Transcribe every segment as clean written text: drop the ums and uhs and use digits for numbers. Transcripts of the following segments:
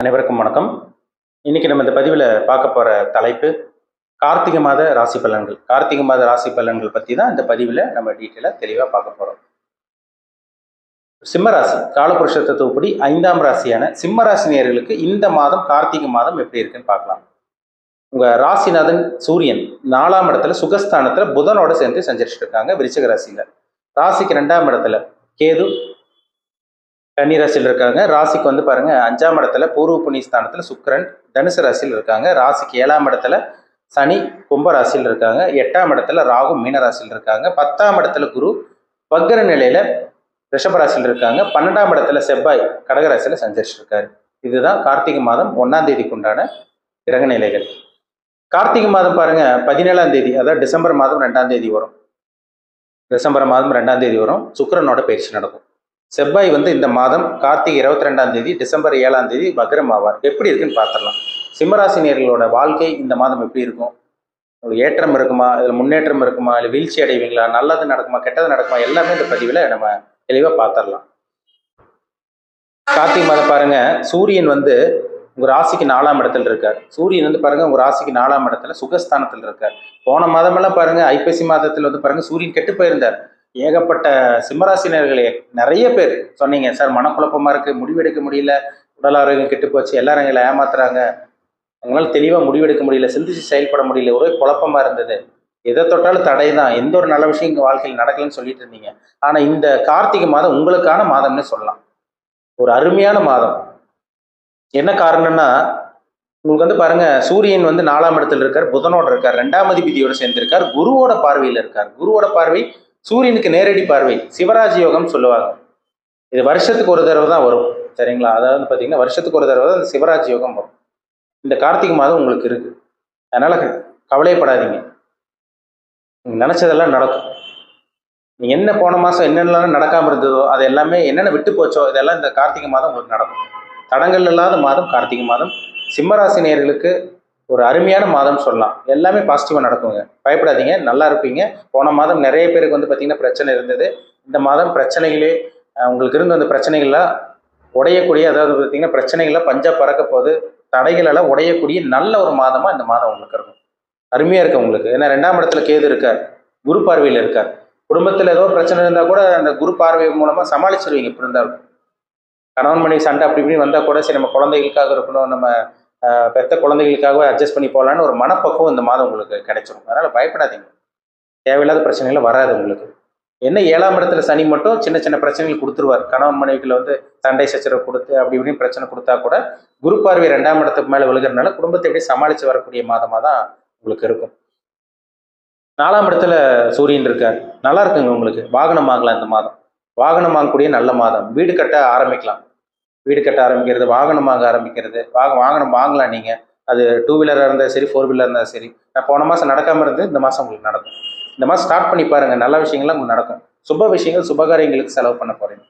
அனைவருக்கும் வணக்கம். இன்னைக்கு நம்ம இந்த பதிவில் பார்க்க போற தலைப்பு கார்த்திகை மாத ராசி பலன்கள். கார்த்திகை மாத ராசி பலன்கள் பற்றி தான் இந்த பதிவில் நம்ம டீட்டெயிலாக தெளிவாக பார்க்க போறோம். சிம்ம ராசி காலபுருஷ தத்துவப்படி 5ஆம் ராசியான சிம்ம ராசினியர்களுக்கு இந்த மாதம் கார்த்திகை மாதம் எப்படி இருக்குன்னு பார்க்கலாம். உங்க ராசிநாதன் சூரியன் 4ஆம் இடத்துல சுகஸ்தானத்துல புதனோட சேர்ந்து சஞ்சரிச்சுட்டு இருக்காங்க விருச்சிக ராசியில. ராசிக்கு 2ஆம் இடத்துல கேது கன்னி ராசியில் இருக்காங்க. ராசிக்கு வந்து பாருங்க 5ஆம் இடத்துல பூர்வ புண்ணிய ஸ்தானத்துல சுக்கிரன் தனுசு ராசியில் இருக்காங்க. ராசிக்கு 7ஆம் இடத்துல சனி கும்ப ராசியில் இருக்காங்க. 8ஆம் இடத்துல ராகு மீன ராசியில் இருக்காங்க. 10ஆம் இடத்துல குரு வக்ர நிலையில ரிஷப ராசியில் இருக்காங்க. 12ஆம் இடத்துல செவ்வாய் கடகராசியில சஞ்சரிச்சுட்டு இருக்காரு. இதுதான் கார்த்திகை மாதம் 1ஆம் தேதிக்கு உண்டான கிரக நிலைகள். கார்த்திகை மாதம் பாருங்க 17ஆம் தேதி, அதாவது டிசம்பர் மாதம் 2ஆம் தேதி வரும். டிசம்பர் மாதம் 2ஆம் தேதி வரும். சுக்கிரனோட பயிற்சி நடக்கும். செவ்வாய் வந்து இந்த மாதம் கார்த்திகை 22ஆம் தேதி டிசம்பர் 7ஆம் தேதி வக்ரம் ஆவார். எப்படி இருக்குன்னு பார்த்துடலாம். சிம்மராசினியர்களோட வாழ்க்கை இந்த மாதம் எப்படி இருக்கும்? உங்களுக்கு ஏற்றம் இருக்குமா, இதில் முன்னேற்றம் இருக்குமா, இல்லை வீழ்ச்சி அடைவீங்களா, நல்லது நடக்குமா, கெட்டது நடக்குமா, எல்லாமே இந்த பதிவில் நம்ம தெளிவாக பார்த்துடலாம். கார்த்திகை மாதம் பாருங்க, சூரியன் வந்து உங்க ராசிக்கு 4ஆம் இடத்துல இருக்கார். சூரியன் வந்து பாருங்க உங்க ராசிக்கு 4ஆம் இடத்துல சுகஸ்தானத்தில் இருக்கார். போன மாதமெல்லாம் பாருங்க ஐப்பசி மாதத்தில் வந்து பாருங்க சூரியன் கெட்டு போயிருந்தார். ஏகப்பட்ட சிம்மராசினர்களே நிறைய பேர் சொன்னீங்க, சார் மனக்குழப்பமா இருக்கு, முடிவெடுக்க முடியல, உடல் ஆரோக்கியம் கெட்டு போச்சு, எல்லாரும் எங்களை ஏமாத்துறாங்க, எங்களால் தெளிவாக முடிவெடுக்க முடியல, சிந்திச்சு செயல்பட முடியல, ஒரே குழப்பமா இருந்தது, எதை தொட்டாலும் தடை தான், எந்த ஒரு நல்ல விஷயம் எங்கள் வாழ்க்கையில் நடக்கலன்னு சொல்லிட்டு இருந்தீங்க. ஆனால் இந்த கார்த்திகை மாதம் உங்களுக்கான மாதம்னு சொல்லலாம். ஒரு அருமையான மாதம். என்ன காரணம்னா உங்களுக்கு வந்து பாருங்க சூரியன் வந்து 4ஆம் இடத்துல இருக்கார், புதனோட இருக்கார், 2ஆம் அதிபதியோட சேர்ந்திருக்கார், குருவோட பார்வையில் இருக்கார். குருவோட பார்வை சூரியனுக்கு நேரடி பார்வை, சிவராஜ் யோகம் சொல்லுவாங்க. இது வருஷத்துக்கு ஒரு தடவை தான் வரும், சரிங்களா? அதாவது பார்த்தீங்கன்னா வருஷத்துக்கு ஒரு தடவை தான் சிவராஜ் யோகம் வரும். இந்த கார்த்திகை மாதம் உங்களுக்கு இருக்கு. அதனால கவலைப்படாதீங்க, நீங்க நினைச்சதெல்லாம் நடக்கும். நீங்க என்ன போன மாசம் என்னென்னலாம் நடக்காம இருந்ததோ அது எல்லாமே என்னென்ன விட்டு போச்சோ இதெல்லாம் இந்த கார்த்திகை மாதம் உங்களுக்கு நடக்கும். தடங்கள் இல்லாத மாதம் கார்த்திகை மாதம். சிம்மராசி நேயர்களுக்கு ஒரு அருமையான மாதம் சொல்லலாம். எல்லாமே பாசிட்டிவாக நடக்குங்க, பயப்படாதீங்க, நல்லா இருப்பீங்க. போன மாதம் நிறைய பேருக்கு வந்து பார்த்தீங்கன்னா பிரச்சனை இருந்தது. இந்த மாதம் பிரச்சனைகளே உங்களுக்கு இருந்த அந்த பிரச்சனைகள்லாம் உடையக்கூடிய, அதாவது பார்த்தீங்கன்னா பிரச்சனைகள்லாம் பஞ்சா பறக்க போது, தடைகளெல்லாம் உடையக்கூடிய நல்ல ஒரு மாதமாக இந்த மாதம் உங்களுக்கு இருக்கும். அருமையாக இருக்கு உங்களுக்கு. ஏன்னா 2ஆம் இடத்துல கேது இருக்கார், குரு பார்வையில் இருக்கார். குடும்பத்தில் ஏதோ பிரச்சனை இருந்தால் கூட அந்த குரு பார்வை மூலமாக சமாளிச்சிருவீங்க. இப்படி இருந்தாலும் கணவன் மனைவி சண்டை அப்படி இப்படின்னு வந்தால் கூட சரி நம்ம குழந்தைகளுக்காக இருக்கணும், நம்ம பெத்த குழந்தைகளுக்காகவே அட்ஜஸ்ட் பண்ணி போகலான்னு ஒரு மனப்பக்குவம் இந்த மாதம் உங்களுக்கு கிடைச்சிடும். அதனால் பயப்படாதீங்க, தேவையில்லாத பிரச்சனைகள் வராது உங்களுக்கு. என்ன 7ஆம் இடத்துல சனி மட்டும் சின்ன சின்ன பிரச்சனைகள் கொடுத்துருவார். கணவன் மனைவிக்குள்ள வந்து சண்டை சச்சரவு கொடுத்து அப்படி இப்படின்னு பிரச்சனை கொடுத்தா கூட குரு பார்வை 2ஆம் இடத்துக்கு மேலே விழுகிறதுனால குடும்பத்தை எப்படி சமாளித்து வரக்கூடிய மாதமாக தான் உங்களுக்கு இருக்கும். 4ஆம் இடத்துல சூரியன் இருக்கார், நல்லா இருக்குங்க உங்களுக்கு. வாகனம் வாங்கலாம் இந்த மாதம், வாகனம் வாங்கக்கூடிய நல்ல மாதம். வீடு கட்ட ஆரம்பிக்கலாம், வீடு கட்ட ஆரம்பிக்கிறது, வாகனம் வாங்க ஆரம்பிக்கிறது, வாகனம் வாங்கலாம் நீங்கள். அது 2 வீலராக இருந்தால் சரி, 4 வீலராக இருந்தால் சரி. நான் போன மாதம் நடக்காமல் இருந்து இந்த மாதம் உங்களுக்கு நடக்கும். இந்த மாதம் ஸ்டார்ட் பண்ணி பாருங்கள், நல்ல விஷயங்கள்லாம் உங்களுக்கு நடக்கும். சுப விஷயங்கள், சுபகாரியங்களுக்கு செலவு பண்ண போகிறீங்க,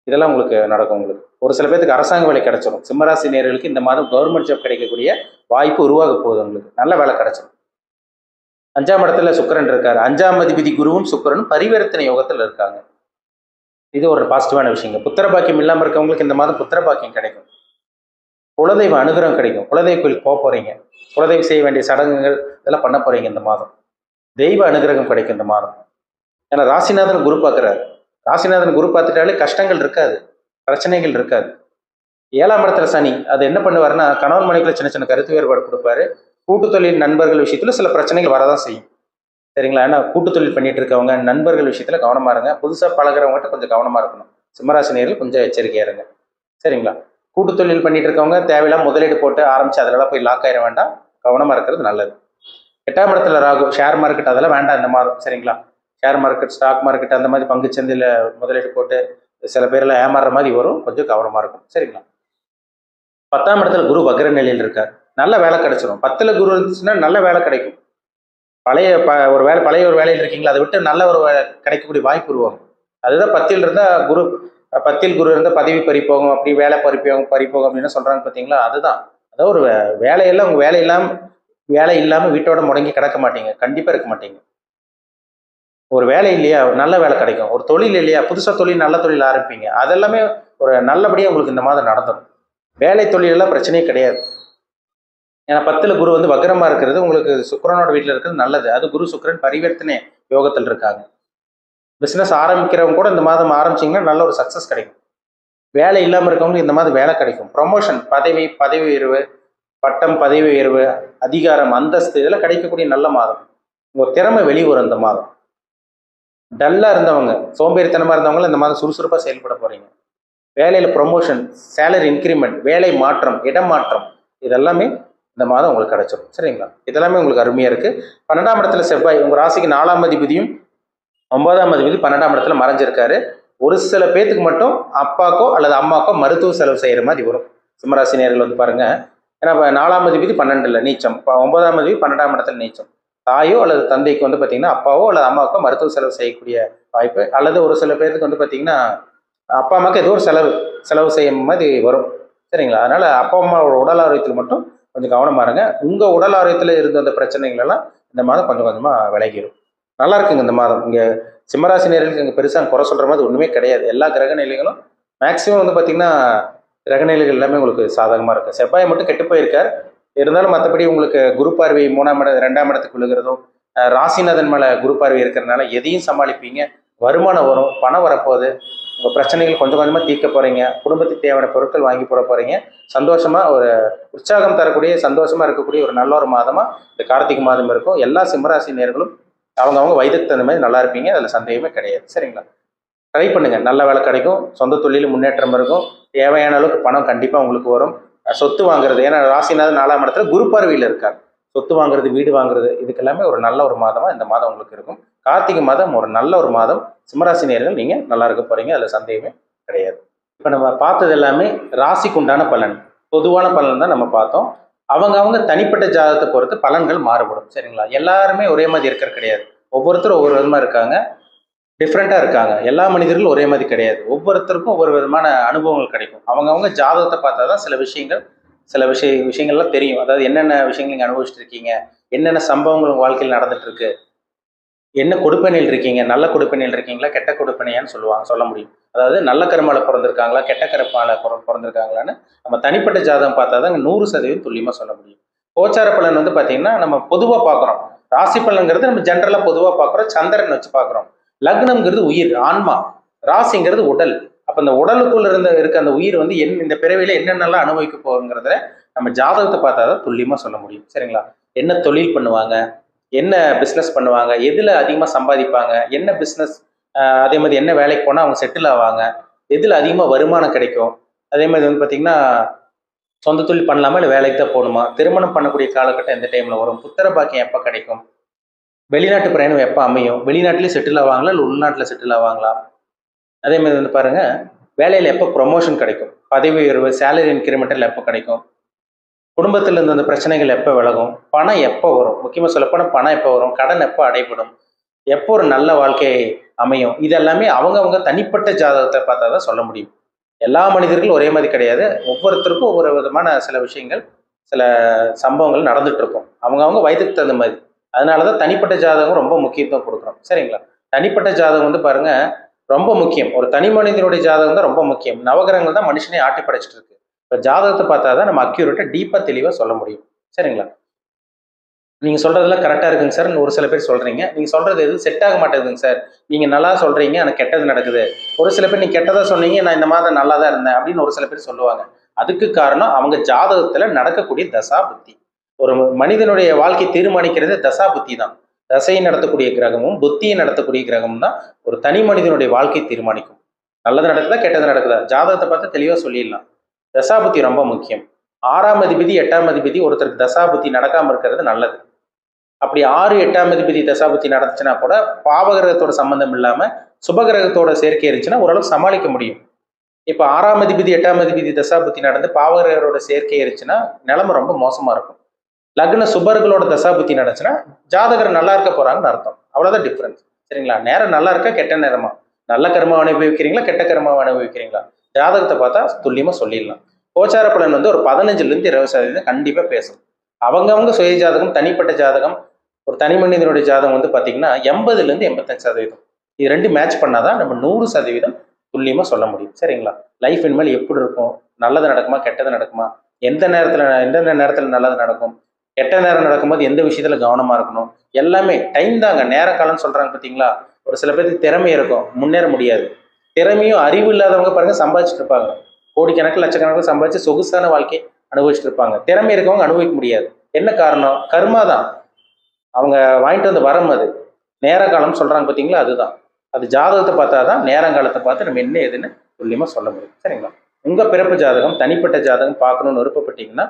இதெல்லாம் உங்களுக்கு நடக்கும். உங்களுக்கு ஒரு சில பேருக்கு அரசாங்க வேலை கிடைச்சிடும். சிம்மராசி நேயர்களுக்கு இந்த மாதம் கவர்மெண்ட் ஜாப் கிடைக்கக்கூடிய வாய்ப்பு உருவாக போகுது. உங்களுக்கு நல்ல வேலை கிடைச்சிடும். 5ஆம் இடத்துல சுக்கிரன் இருக்காரு. 5ஆம் அதிபதி குருவும் சுக்கிரனும் பரிவர்த்தனை யோகத்தில் இருக்காங்க. இது ஒரு பாசிட்டிவான விஷயங்க. புத்திர பாக்கியம் இல்லாமல் இருக்கவங்களுக்கு இந்த மாதம் புத்திர பாக்கியம் கிடைக்கும். குலதெய்வ அனுகிரகம் கிடைக்கும். குலதெய்வ கோயிலுக்கு போக போறீங்க, குலதெய்வம் செய்ய வேண்டிய சடங்குகள் இதெல்லாம் பண்ண போறீங்க இந்த மாதம். தெய்வ அனுகிரகம் கிடைக்கும் இந்த மாதம். ஏன்னா ராசிநாதன் குரு பார்க்குறாரு. ராசிநாதன் குரு பார்த்துட்டாலே கஷ்டங்கள் இருக்காது, பிரச்சனைகள் இருக்காது. 7ஆம் இடத்துல சனி அது என்ன பண்ணுவாருன்னா கணவன் மனைவிக்குள்ள சின்ன சின்ன கருத்து வேறுபாடு கொடுப்பாரு. கூட்டு தொழில் நண்பர்கள் விஷயத்துல சில பிரச்சனைகள் வரதான் செய்யும், சரிங்களா? ஏன்னா கூட்டு தொழில் பண்ணிட்டு இருக்கவங்க நண்பர்கள் விஷயத்துல கவனமா இருங்க. புதுசாக பழகிறவங்ககிட்ட கொஞ்சம் கவனமா இருக்கணும். சிம்மராசி நேயர்கள் கொஞ்சம் எச்சரிக்கையா இருங்க, சரிங்களா? கூட்டு தொழில் பண்ணிட்டு இருக்கவங்க தேவையில்லாம முதலீடு போட்டு ஆரம்பிச்சு அதெல்லாம் போய் லாக் ஆயிட வேண்டாம், கவனமா இருக்கிறது நல்லது. 8ஆம் இடத்துல ராகு, ஷேர் மார்க்கெட் அதெல்லாம் வேண்டாம் இந்த மாதம், சரிங்களா? ஷேர் மார்க்கெட், ஸ்டாக் மார்க்கெட் அந்த மாதிரி பங்கு சந்தையில் முதலீடு போட்டு சில பேர்லாம் ஏமாறுற மாதிரி வரும், கொஞ்சம் கவனமா இருக்கும், சரிங்களா? 10ஆம் இடத்துல குரு வக்ர நிலையில் இருக்கார், நல்ல வேலை கிடைச்சிடும். 10ல் குரு இருந்துச்சுன்னா நல்ல வேலை கிடைக்கும். பழைய ஒரு வேலையில் இருக்கீங்களா, அதை விட்டு நல்ல ஒரு கிடைக்கக்கூடிய வாய்ப்பு உருவாகும். அதுதான் 10ல் இருந்தால் குரு, 10ல் குரு இருந்தால் பதவி பறிப்போகும், அப்படி வேலை பறிப்போகும் அப்படின்னு சொல்றாங்க பார்த்தீங்களா? அதுதான். அதாவது ஒரு வேலையெல்லாம் உங்க வேலை இல்லாமல் வீட்டோட முடங்கி கிடக்க மாட்டீங்க, கண்டிப்பாக இருக்க மாட்டீங்க. ஒரு வேலை இல்லையா, நல்ல வேலை கிடைக்கும். ஒரு தொழில் இல்லையா, புதுசாக தொழில், நல்ல தொழில் ஆரம்பிப்பீங்க. அதெல்லாமே ஒரு நல்லபடியாக உங்களுக்கு இந்த மாதம் நடந்துடும். வேலை தொழிலெல்லாம் பிரச்சனையே கிடையாது. ஏன்னா 10ல் குரு வந்து வக்ரமா இருக்கிறது உங்களுக்கு சுக்கிரனோட வீட்டில் இருக்கிறது நல்லது. அது குரு சுக்கிரன் பரிவர்த்தனை யோகத்தில் இருக்காங்க. பிஸ்னஸ் ஆரம்பிக்கிறவங்க கூட இந்த மாதம் ஆரம்பிச்சிங்கன்னா நல்ல ஒரு சக்ஸஸ் கிடைக்கும். வேலை இல்லாமல் இருக்கவங்களுக்கு இந்த மாதம் வேலை கிடைக்கும். ப்ரொமோஷன், பதவி உயர்வு, பட்டம், பதவி உயர்வு, அதிகாரம், அந்தஸ்து இதெல்லாம் கிடைக்கக்கூடிய நல்ல மாதம். உங்கள் திறமை வெளியே வரும் இந்த மாதம். டல்லாக இருந்தவங்க, சோம்பேறித்தனமாக இருந்தவங்களும் இந்த மாதம் சுறுசுறுப்பாக செயல்பட போகிறீங்க. வேலையில் ப்ரொமோஷன், சேலரி இன்க்ரிமெண்ட், வேலை மாற்றம், இடம் மாற்றம் இதெல்லாமே இந்த மாதம் உங்களுக்கு கிடைச்சிடும். சரிங்களா? இதெல்லாமே உங்களுக்கு அருமையாக இருக்குது. 12ஆம் இடத்துல செவ்வாய் உங்கள் ராசிக்கு 4ஆம் அதிபதியும் 9ஆம் அதிபதி 12ஆம் இடத்துல மறைஞ்சிருக்காரு. ஒரு சில பேத்துக்கு மட்டும் அப்பாக்கோ அல்லது அம்மாக்கோ மருத்துவ செலவு செய்கிற மாதிரி வரும். சிம்மராசி நேயர்கள் வந்து பாருங்க, ஏன்னா 4ஆம் அதிபதி 12ல் நீச்சம், 9ஆம் அதிபதி 12ஆம் இடத்துல நீச்சம். தாயோ அல்லது தந்தைக்கு வந்து பார்த்தீங்கன்னா அப்பாவோ அல்லது அம்மாவுக்கோ மருத்துவ செலவு செய்யக்கூடிய வாய்ப்பு, அல்லது ஒரு சில பேருக்கு வந்து பார்த்தீங்கன்னா அப்பா அம்மாவுக்கு ஏதோ ஒரு செலவு செய்யும் மாதிரி வரும். சரிங்களா? அதனால அப்பா அம்மாவோட உடல் ஆரோக்கியத்தில் மட்டும் கொஞ்சம் கவனமா இருங்க. உங்க உடல் ஆரோக்கியத்தில் இருந்த அந்த பிரச்சனைகள் எல்லாம் இந்த மாதம் கொஞ்சம் கொஞ்சமா விலகிடும். நல்லா இருக்குங்க இந்த மாதம். இங்க சிம்மராசி நேயர்களுக்கு இங்கே பெருசாக குறை சொல்ற மாதிரி ஒன்றுமே கிடையாது. எல்லா கிரக நிலைகளும் மேக்சிமம் வந்து பார்த்தீங்கன்னா கிரக நிலைகள் எல்லாமே உங்களுக்கு சாதகமாக இருக்குது. செவ்வாய் மட்டும் கெட்டு போயிருக்கார். இருந்தாலும் மற்றபடி உங்களுக்கு குரு பார்வை 3ஆம் இடம் 2ஆம் இடத்துக்கு விழுகிறதும், ராசிநாதன் மேலே குரு பார்வை இருக்கிறதுனால எதையும் சமாளிப்பீங்க. வருமானம் வரும், பணம் வரப்போகுது. உங்கள் பிரச்சனைகள் கொஞ்சம் கொஞ்சமாக தீர்க்க போகிறீங்க. குடும்பத்துக்கு தேவையான பொருட்கள் வாங்கி போட போகிறீங்க. சந்தோஷமாக ஒரு உற்சாகம் தரக்கூடிய, சந்தோஷமாக இருக்கக்கூடிய ஒரு நல்ல ஒரு மாதமாக இந்த கார்த்திகை மாதம் இருக்கும். எல்லா சிம்மராசி நேயர்களும் அவங்க வயதுக்கு தகுந்த மாதிரி நல்லா இருப்பீங்க. அதில் சந்தேகமே கிடையாது. சரிங்களா? ட்ரை பண்ணுங்க, நல்ல வேலை கிடைக்கும். சொந்த தொழில் முன்னேற்றம் இருக்கும். தேவையான அளவுக்கு பணம் கண்டிப்பாக உங்களுக்கு வரும். சொத்து வாங்குறது, ஏன்னா ராசிநாதன் 4ஆம் இடத்துல குரு பார்வையில் இருக்கார். சொத்து வாங்குறது, வீடு வாங்குறது இதுக்கெல்லாமே ஒரு நல்ல ஒரு மாதமாக இந்த மாதம் உங்களுக்கு இருக்கும். கார்த்திகை மாதம் ஒரு நல்ல ஒரு மாதம். சிம்மராசி நேயர்கள் நீங்கள் நல்லா இருக்க போறீங்க. அதில் சந்தேகமே கிடையாது. இப்போ நம்ம பார்த்தது எல்லாமே ராசிக்கு உண்டான பலன், பொதுவான பலன் தான் நம்ம பார்த்தோம். அவங்க தனிப்பட்ட ஜாதகத்தை பொறுத்து பலன்கள் மாறுபடும். சரிங்களா? எல்லாருமே ஒரே மாதிரி இருக்கிறது கிடையாது. ஒவ்வொருத்தரும் ஒவ்வொரு விதமாக இருக்காங்க, டிஃப்ரெண்ட்டாக இருக்காங்க. எல்லா மனிதர்களும் ஒரே மாதிரி கிடையாது. ஒவ்வொருத்தருக்கும் ஒவ்வொரு விதமான அனுபவங்கள் கிடைக்கும். அவங்க ஜாதகத்தை பார்த்தா தான் சில விஷயங்கள்லாம் தெரியும். அதாவது என்னென்ன விஷயங்கள் நீங்கள் அனுபவிச்சுட்டு இருக்கீங்க, என்னென்ன சம்பவங்கள் உங்கள் வாழ்க்கையில் நடந்துட்டு இருக்கு, என்ன கொடுப்பனையில் இருக்கீங்க, நல்ல கொடுப்பனையில் இருக்கீங்களா, கெட்ட கொடுப்பனையான்னு சொல்ல முடியும். அதாவது நல்ல கருமால பிறந்திருக்காங்களா, கெட்ட கருமால பிறந்திருக்காங்களான்னு நம்ம தனிப்பட்ட ஜாதகம் பார்த்தா தான் 100% துல்லியமாக சொல்ல முடியும். கோச்சார பலன் வந்து பார்த்தீங்கன்னா நம்ம பொதுவாக பார்க்குறோம். ராசி பலன்கிறது நம்ம ஜென்ரலாக பொதுவாக பார்க்குறோம். சந்திரன் வச்சு பார்க்குறோம். லக்னம்ங்கிறது உயிர், ஆன்மா. ராசிங்கிறது உடல். அப்போ இந்த உடலுக்குள்ள இருக்க அந்த உயிர் வந்து இந்த பிறவியில என்னென்னலாம் அனுபவிக்க போகுங்கிறத நம்ம ஜாதகத்தை பார்த்தா தான் துல்லியமாக சொல்ல முடியும். சரிங்களா? என்ன தொழில் பண்ணுவாங்க, என்ன பிஸ்னஸ் பண்ணுவாங்க, எதில் அதிகமாக சம்பாதிப்பாங்க, என்ன பிஸ்னஸ், அதே மாதிரி என்ன வேலைக்கு போனால் அவங்க செட்டில் ஆவாங்க, எதில் அதிகமாக வருமானம் கிடைக்கும், அதே மாதிரி வந்து பார்த்திங்கன்னா சொந்த தொழில் பண்ணலாமா இல்லை வேலைக்கு தான் போகணுமா, திருமணம் பண்ணக்கூடிய காலகட்டம் எந்த டைமில் வரும், புத்திர பாக்கியம் எப்போ கிடைக்கும், வெளிநாட்டு பிரயாணம் எப்போ அமையும், வெளிநாட்டிலேயே செட்டில் ஆவாங்களா இல்லை உள்நாட்டில் செட்டில் ஆவாங்களா, அதே மாதிரி வந்து பாருங்கள் வேலையில் எப்போ ப்ரொமோஷன் கிடைக்கும், பதவி உயர்வு, சேலரி இன்க்ரிமெண்டல் எப்போ கிடைக்கும், குடும்பத்தில் இருந்த அந்த பிரச்சனைகள் எப்போ விலகும், பணம் எப்போ வரும், முக்கியமாக சொல்லப்போனால் பணம் எப்போ வரும், கடன் எப்போ அடைபடும், எப்போ ஒரு நல்ல வாழ்க்கை அமையும், இதெல்லாமே அவங்க தனிப்பட்ட ஜாதகத்தை பார்த்தா தான் சொல்ல முடியும். எல்லா மனிதர்களும் ஒரே மாதிரி கிடையாது. ஒவ்வொருத்தருக்கும் ஒவ்வொரு விதமான சில விஷயங்கள், சில சம்பவங்கள் நடந்துட்டு இருக்கும். அவங்க வயதுக்கு தகுந்த மாதிரி. அதனால தான் தனிப்பட்ட ஜாதகம் ரொம்ப முக்கியத்துவம் கொடுக்குறோம். சரிங்களா? தனிப்பட்ட ஜாதகம் வந்து பாருங்க ரொம்ப முக்கியம். ஒரு தனி மனிதனுடைய ஜாதகம் தான் ரொம்ப முக்கியம். நவகிரகங்கள் தான் மனுஷனே ஆட்டி படைச்சிட்டு இருக்கு. இப்போ ஜாதகத்தை பார்த்தா தான் நம்ம அக்யூரேட்டாக டீப்பாக தெளிவாக சொல்ல முடியும். சரிங்களா? நீங்கள் சொல்கிறதெல்லாம் கரெக்டாக இருக்குங்க சார், ஒரு சில பேர் சொல்கிறீங்க. நீங்கள் சொல்கிறது எதுவும் செட் ஆக மாட்டேங்குதுங்க சார். நீங்கள் நல்லா சொல்கிறீங்க, ஆனால் கெட்டது நடக்குது. ஒரு சில பேர் நீங்கள் கெட்டதாக சொன்னீங்க, நான் இந்த மாதம் நல்லா தான் இருந்தேன் அப்படின்னு ஒரு சில பேர் சொல்லுவாங்க. அதுக்கு காரணம் அவங்க ஜாதகத்தில் நடக்கக்கூடிய தசா புத்தி. ஒரு மனிதனுடைய வாழ்க்கை தீர்மானிக்கிறது தசா புத்தி தான். தசையை நடத்தக்கூடிய கிரகமும் புத்தியை நடத்தக்கூடிய கிரகமும் தான் ஒரு தனி மனிதனுடைய வாழ்க்கை தீர்மானிக்கும். நல்லது நடக்குதா கெட்டது நடக்குதா ஜாதகத்தை பார்த்து தெளிவாக சொல்லிடலாம். தசாபுத்தி ரொம்ப முக்கியம். 6ஆம் அதிபதி 8ஆம் அதிபதி ஒருத்தருக்கு தசாபுத்தி நடக்காமல் இருக்கிறது நல்லது. அப்படி 6, 8ஆம் அதிபதி தசாபுத்தி நடந்துச்சுன்னா கூட பாவகிரகத்தோட சம்பந்தம் இல்லாமல் சுபகிரகத்தோட சேர்க்கை இருந்துச்சுன்னா ஓரளவு சமாளிக்க முடியும். இப்போ 6ஆம் அதிபதி 8ஆம் அதிபதி தசாபுத்தி நடந்து பாவகிரகரோட சேர்க்கை இருந்துச்சுன்னா நிலைமை ரொம்ப மோசமாக இருக்கும். லக்ன சுபர்களோட தசாபுத்தி நடந்துச்சுன்னா ஜாதகர் நல்லா இருக்க போறாங்கன்னு அர்த்தம். அவ்வளோதான் டிஃப்ரென்ஸ். சரிங்களா? நேரம் நல்லா இருக்கா கெட்ட நேரமா, நல்ல கர்மாவை அனுபவிக்கிறீங்களா கெட்ட கர்மாவை அனுபவிக்கிறீங்களா, ஜாதகத்தை பார்த்தா துல்லியமாக சொல்லிடலாம். கோச்சார பலன் வந்து ஒரு 15லேருந்து 20% கண்டிப்பாக பேசும். அவங்க சுய ஜாதகம், தனிப்பட்ட ஜாதகம், ஒரு தனி மனிதனுடைய ஜாதகம் வந்து பார்த்தீங்கன்னா 80லேருந்து 85%. இது ரெண்டு மேட்ச் பண்ணாதான் நம்ம 100% துல்லியமாக சொல்ல முடியும். சரிங்களா? லைஃப் இனிமேல் எப்படி இருக்கும், நல்லது நடக்குமா கெட்டது நடக்குமா, எந்தெந்த நேரத்தில் நல்லது நடக்கும், கெட்ட நேரம் நடக்கும்போது எந்த விஷயத்துல கவனமா இருக்கணும், எல்லாமே டைம் தாங்க. நேர காலம்னு சொல்றாங்க பார்த்தீங்களா. ஒரு சில பேருக்கு திறமை இருக்கும், முன்னேற முடியாது. திறமையும் அறிவு இல்லாதவங்க பாருங்க சம்பாதிச்சுட்டு இருப்பாங்க, கோடிக்கணக்கில் லட்சக்கணக்கில் சம்பாதிச்சு சொகுசான வாழ்க்கை அனுபவிச்சுட்டு இருப்பாங்க. திறமை இருக்கவங்க அனுபவிக்க முடியாது. என்ன காரணம்? கர்மா தான். அவங்க வாங்கிட்டு வந்து வரம் அது. நேர காலம் சொல்றாங்க பார்த்தீங்களா, அதுதான். அது ஜாதகத்தை பார்த்தா தான் நேரங்காலத்தை பார்த்து நம்ம என்ன ஏதுன்னு துல்லியமா சொல்ல முடியும். சரிங்களா? உங்க பிறப்பு ஜாதகம், தனிப்பட்ட ஜாதகம் பார்க்கணும்னு விருப்பப்பட்டீங்கன்னா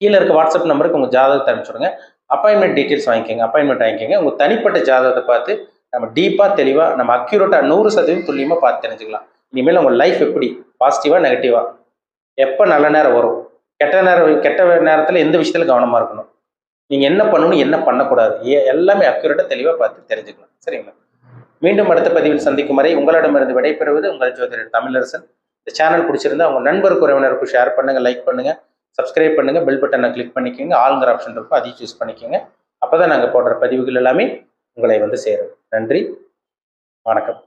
கீழே இருக்க வாட்ஸ்அப் நம்பருக்கு உங்க ஜாதகத்தை அனுப்பிச்சுடுங்க. அப்பாயின்மெண்ட் டீட்டெயில்ஸ் வாங்கிக்கோங்க, அப்பாயின்மெண்ட் வாங்கிக்கோங்க. உங்க தனிப்பட்ட ஜாதகத்தை பார்த்து நம்ம டீப்பா தெளிவா நம்ம அக்யூரேட்டா 100% துல்லியமா பார்த்து தெரிஞ்சுக்கலாம். இனிமேல் உங்க லைஃப் எப்படி, பாசிட்டிவா நெகட்டிவா, எப்போ நல்ல நேரம் வரும், கெட்ட நேரத்தில் எந்த விஷயத்துல கவனமா இருக்கணும், நீங்க என்ன பண்ணணும் என்ன பண்ணக்கூடாது, எல்லாமே அக்யூரேட்டா தெளிவா பார்த்து தெரிஞ்சுக்கலாம். சரிங்களா? மீண்டும் அடுத்த பதிவில் சந்திக்கும் வரை உங்களிடமிருந்து விடைபெறுவது உங்கள் ஜோதிடர் தமிழரசன். இந்த சேனல் பிடிச்சிருந்தா உங்க நண்பருக்கு உறவினருக்கும் ஷேர் பண்ணுங்க, லைக் பண்ணுங்க, சப்ஸ்கிரைப் பண்ணுங்க, பெல் பட்டனை கிளிக் பண்ணிக்கோங்க, ஆளுங்கிற ஆப்ஷன் இருக்கும் அதையும் சூஸ் பண்ணிக்கோங்க. அப்பதான் நாங்கள் போடுற பதிவுகள் எல்லாமே உங்களை வந்து சேரும். நன்றி, வணக்கம்.